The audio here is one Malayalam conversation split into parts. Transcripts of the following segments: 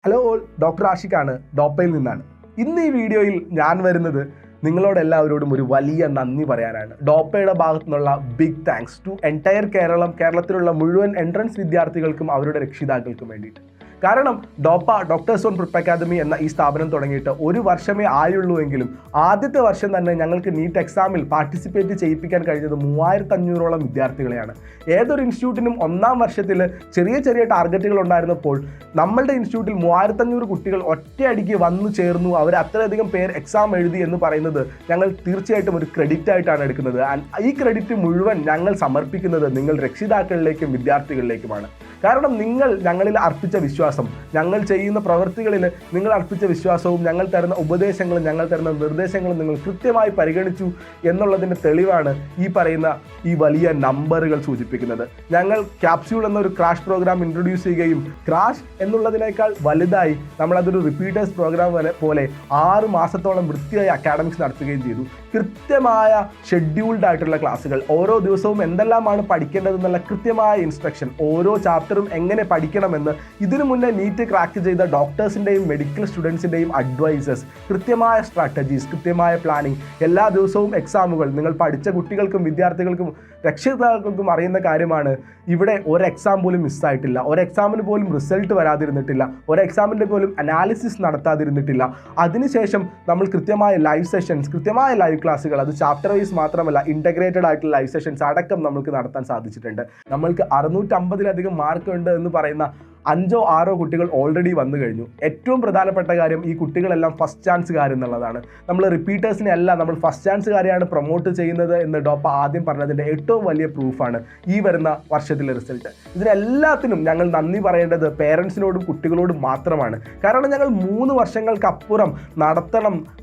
ഹലോ ഓൾ, ഡോക്ടർ ആഷിഖാണ് ഡോപ്പയിൽ നിന്നാണ്. ഇന്ന് ഈ വീഡിയോയിൽ ഞാൻ വരുന്നത് നിങ്ങളോടെല്ലാവരോടും ഒരു വലിയ നന്ദി പറയാനാണ്. ഡോപ്പയുടെ ഭാഗത്തു നിന്നുള്ള ബിഗ് താങ്ക്സ് ടു എൻറ്റയർ കേരളത്തിലുള്ള മുഴുവൻ എൻട്രൻസ് വിദ്യാർത്ഥികൾക്കും അവരുടെ രക്ഷിതാക്കൾക്കും വേണ്ടിയിട്ട്. കാരണം ഡോപ്പ ഡോക്ടേഴ്സ് ഓൺ പ്രിപ്പ് അക്കാദമി എന്ന ഈ സ്ഥാപനം തുടങ്ങിയിട്ട് ഒരു വർഷമേ ആയുള്ളൂ എങ്കിലും ആദ്യത്തെ വർഷം തന്നെ ഞങ്ങൾക്ക് നീറ്റ് എക്സാമിൽ പാർട്ടിസിപ്പേറ്റ് ചെയ്യിപ്പിക്കാൻ കഴിഞ്ഞത് 3500ഓളം വിദ്യാർത്ഥികളെയാണ്. ഏതൊരു ഇൻസ്റ്റിറ്റ്യൂട്ടിനും ഒന്നാം വർഷത്തിൽ ചെറിയ ചെറിയ ടാർഗറ്റുകൾ ഉണ്ടായിരുന്നപ്പോൾ നമ്മളുടെ ഇൻസ്റ്റിറ്റ്യൂട്ടിൽ 3500 കുട്ടികൾ ഒറ്റയടിക്ക് വന്നു ചേർന്നു. അവർ അത്രയധികം പേർ എക്സാം എഴുതി എന്ന് പറയുന്നത് ഞങ്ങൾ തീർച്ചയായിട്ടും ഒരു ക്രെഡിറ്റ് ആയിട്ടാണ് എടുക്കുന്നത്. ഈ ക്രെഡിറ്റ് മുഴുവൻ ഞങ്ങൾ സമർപ്പിക്കുന്നത് നിങ്ങൾ രക്ഷിതാക്കളിലേക്കും വിദ്യാർത്ഥികളിലേക്കുമാണ്. കാരണം നിങ്ങൾ ഞങ്ങളിൽ അർപ്പിച്ച വിശ്വാസം, ഞങ്ങൾ ചെയ്യുന്ന പ്രവൃത്തികളിൽ നിങ്ങൾ അർപ്പിച്ച വിശ്വാസവും ഞങ്ങൾ തരുന്ന ഉപദേശങ്ങളും ഞങ്ങൾ തരുന്ന നിർദ്ദേശങ്ങളും നിങ്ങൾ കൃത്യമായി പരിഗണിച്ചു എന്നുള്ളതിൻ്റെ തെളിവാണ് ഈ പറയുന്ന ഈ വലിയ നമ്പറുകൾ സൂചിപ്പിക്കുന്നത്. ഞങ്ങൾ ക്യാപ്സ്യൂൾ എന്നൊരു ക്രാഷ് പ്രോഗ്രാം ഇൻട്രൊഡ്യൂസ് ചെയ്യുകയും ക്രാഷ് എന്നുള്ളതിനേക്കാൾ വലുതായി നമ്മളതൊരു റിപ്പീറ്റേഴ്സ് പ്രോഗ്രാം പോലെ 6 മാസത്തോളം വൃത്തിയായി അക്കാഡമിക്സ് നടത്തുകയും ചെയ്തു. കൃത്യമായ ഷെഡ്യൂൾഡ് ആയിട്ടുള്ള ക്ലാസ്സുകൾ, ഓരോ ദിവസവും എന്തെല്ലാമാണ് പഠിക്കേണ്ടതെന്നുള്ള കൃത്യമായ ഇൻസ്ട്രക്ഷൻ, ഓരോ ചാപ്റ്ററും എങ്ങനെ പഠിക്കണമെന്ന് ഇതിനു മുന്നേ നീറ്റ് ക്രാക്ക് ചെയ്ത ഡോക്ടേഴ്സിൻ്റെയും മെഡിക്കൽ സ്റ്റുഡൻസിൻ്റെയും അഡ്വൈസേഴ്സ്, കൃത്യമായ സ്ട്രാറ്റജീസ്, കൃത്യമായ പ്ലാനിങ്, എല്ലാ ദിവസവും എക്സാമുകൾ. നിങ്ങൾ പഠിച്ച കുട്ടികൾക്കും വിദ്യാർത്ഥികൾക്കും രക്ഷിതാക്കൾക്കും അറിയുന്ന കാര്യമാണ്, ഇവിടെ ഒരു എക്സാം പോലും മിസ്സായിട്ടില്ല, ഒരു എക്സാമിന് പോലും റിസൾട്ട് വരാതിരുന്നിട്ടില്ല, ഒരു എക്സാമിൻ്റെ പോലും അനാലിസിസ് നടത്താതിരുന്നിട്ടില്ല. അതിനുശേഷം നമ്മൾ കൃത്യമായ ലൈവ് സെഷൻസ്, കൃത്യമായ ലൈവ് ക്ലാസ്സുകൾ, അത് ചാപ്റ്റർ വൈസ് മാത്രമല്ല ഇൻ്റഗ്രേറ്റഡ് ആയിട്ടുള്ള ലൈവ് സെഷൻസ് അടക്കം നമുക്ക് നടത്താൻ സാധിച്ചിട്ടുണ്ട്. നമ്മൾക്ക് 650-ലധികം മാർക്ക് ഉണ്ട് എന്ന് പറയുന്ന 5-6 കുട്ടികൾ ഓൾറെഡി വന്നു കഴിഞ്ഞു. ഏറ്റവും പ്രധാനപ്പെട്ട കാര്യം, ഈ കുട്ടികളെല്ലാം ഫസ്റ്റ് ചാൻസുകാരെന്നുള്ളതാണ്. നമ്മൾ റിപ്പീറ്റേഴ്സിനെ അല്ല, നമ്മൾ ഫസ്റ്റ് ചാൻസുകാരെയാണ് പ്രൊമോട്ട് ചെയ്യുന്നത് എന്ന് ഡോപ്പ ആദ്യം പറഞ്ഞതിൻ്റെ ഏറ്റവും വലിയ പ്രൂഫാണ് ഈ വരുന്ന വർഷത്തിലെ റിസൾട്ട്. ഇതിനെല്ലാത്തിനും ഞങ്ങൾ നന്ദി പറയേണ്ടത് പേരൻസിനോടും കുട്ടികളോടും മാത്രമാണ്. കാരണം ഞങ്ങൾ 3 വർഷങ്ങൾക്കപ്പുറം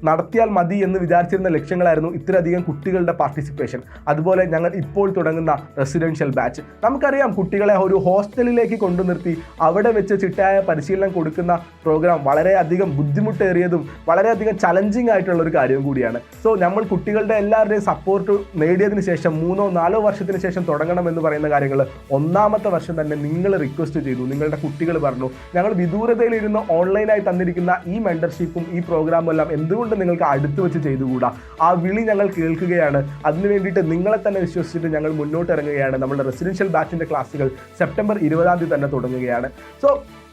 നടത്തിയാൽ മതി എന്ന് വിചാരിച്ചിരുന്ന ലക്ഷ്യങ്ങളായിരുന്നു ഇത്രയധികം കുട്ടികളുടെ പാർട്ടിസിപ്പേഷൻ. അതുപോലെ ഞങ്ങൾ ഇപ്പോൾ തുടങ്ങുന്ന റെസിഡൻഷ്യൽ ബാച്ച്, നമുക്കറിയാം കുട്ടികളെ ഒരു ഹോസ്റ്റലിലേക്ക് കൊണ്ടു നിർത്തി അവിടെ വെച്ച് ചിട്ടയായ പരിശീലനം കൊടുക്കുന്ന പ്രോഗ്രാം വളരെയധികം ബുദ്ധിമുട്ടേറിയതും വളരെയധികം ചലഞ്ചിങ് ആയിട്ടുള്ള ഒരു കാര്യം കൂടിയാണ്. സോ നമ്മൾ കുട്ടികളുടെ എല്ലാവരുടെയും സപ്പോർട്ട് നേടിയതിന് ശേഷം 3-4 വർഷത്തിന് ശേഷം തുടങ്ങണമെന്ന് പറയുന്ന കാര്യങ്ങൾ ഒന്നാമത്തെ വർഷം തന്നെ നിങ്ങൾ റിക്വസ്റ്റ് ചെയ്തു. നിങ്ങളുടെ കുട്ടികൾ പറഞ്ഞു, ഞങ്ങൾ വിദൂരതയിലിരുന്ന് ഓൺലൈനായി തന്നിരിക്കുന്ന ഈ മെൻറ്റർഷിപ്പും ഈ പ്രോഗ്രാമും എല്ലാം എന്തുകൊണ്ട് നിങ്ങൾക്ക് അടുത്ത് വെച്ച് ചെയ്തുകൂടാ? ആ വിളി ഞങ്ങൾ കേൾക്കുകയാണ്. അതിനു വേണ്ടിയിട്ട് നിങ്ങളെ തന്നെ വിശ്വസിച്ചിട്ട് ഞങ്ങൾ മുന്നോട്ട് ഇറങ്ങുകയാണ്. നമ്മുടെ റെസിഡൻഷ്യൽ ബാച്ചിൻ്റെ ക്ലാസ്സുകൾ സെപ്റ്റംബർ 20-ാം തീയതി തന്നെ തുടങ്ങുകയാണ്. സോ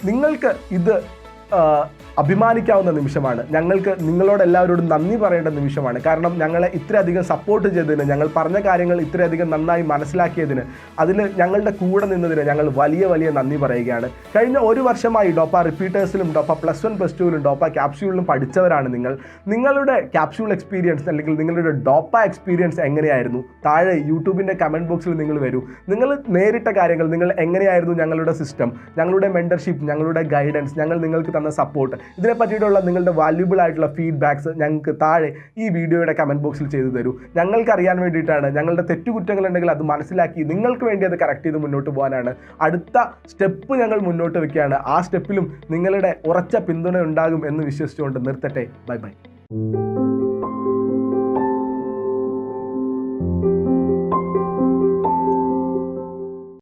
നിങ്ങൾക്ക് ഇത് അഭിമാനിക്കാവുന്ന നിമിഷമാണ്. ഞങ്ങൾക്ക് നിങ്ങളോടെല്ലാവരോടും നന്ദി പറയേണ്ട നിമിഷമാണ്. കാരണം ഞങ്ങളെ ഇത്രയധികം സപ്പോർട്ട് ചെയ്തതിന്, ഞങ്ങൾ പറഞ്ഞ കാര്യങ്ങൾ ഇത്രയധികം നന്നായി മനസ്സിലാക്കിയതിന്, അതിൽ ഞങ്ങളുടെ കൂടെ നിന്നതിന് ഞങ്ങൾ വലിയ വലിയ നന്ദി പറയുകയാണ്. കഴിഞ്ഞ 1 വർഷമായി ഡോപ്പ റിപ്പീറ്റേഴ്സിലും ഡോപ്പ +1 +2ലും ഡോപ്പ ക്യാപ്സ്യൂളിലും പഠിച്ചവരാണ് നിങ്ങൾ. നിങ്ങളുടെ ക്യാപ്സ്യൂൾ എക്സ്പീരിയൻസ് അല്ലെങ്കിൽ നിങ്ങളുടെ ഡോപ്പ എക്സ്പീരിയൻസ് എങ്ങനെയായിരുന്നു? താഴെ യൂട്യൂബിൻ്റെ കമൻറ്റ് ബോക്സിൽ നിങ്ങൾ വരൂ. നിങ്ങൾ നേരിട്ട കാര്യങ്ങൾ, നിങ്ങൾ എങ്ങനെയായിരുന്നു ഞങ്ങളുടെ സിസ്റ്റം, ഞങ്ങളുടെ മെൻറ്റർഷിപ്പ്, ഞങ്ങളുടെ ഗൈഡൻസ്, ഞങ്ങൾ നിങ്ങൾക്ക് തന്ന സപ്പോർട്ട്, ഇതിനെ പറ്റിയിട്ടുള്ള നിങ്ങളുടെ വാല്യുബിൾ ആയിട്ടുള്ള ഫീഡ്ബാക്സ് ഞങ്ങൾക്ക് താഴെ ഈ വീഡിയോയുടെ കമൻറ്റ് ബോക്സിൽ ചെയ്തു തരൂ. ഞങ്ങൾക്ക് അറിയാൻ വേണ്ടിയിട്ടാണ്. ഞങ്ങളുടെ തെറ്റുകുറ്റങ്ങളുണ്ടെങ്കിൽ അത് മനസ്സിലാക്കി നിങ്ങൾക്ക് വേണ്ടി അത് കറക്റ്റ് ചെയ്ത് മുന്നോട്ട് പോകാനാണ്. അടുത്ത സ്റ്റെപ്പ് ഞങ്ങൾ മുന്നോട്ട് വയ്ക്കുകയാണ്. ആ സ്റ്റെപ്പിലും നിങ്ങളുടെ ഉറച്ച പിന്തുണ ഉണ്ടാകും എന്ന് വിശ്വസിച്ചുകൊണ്ട് നിർത്തട്ടെ. Bye bye.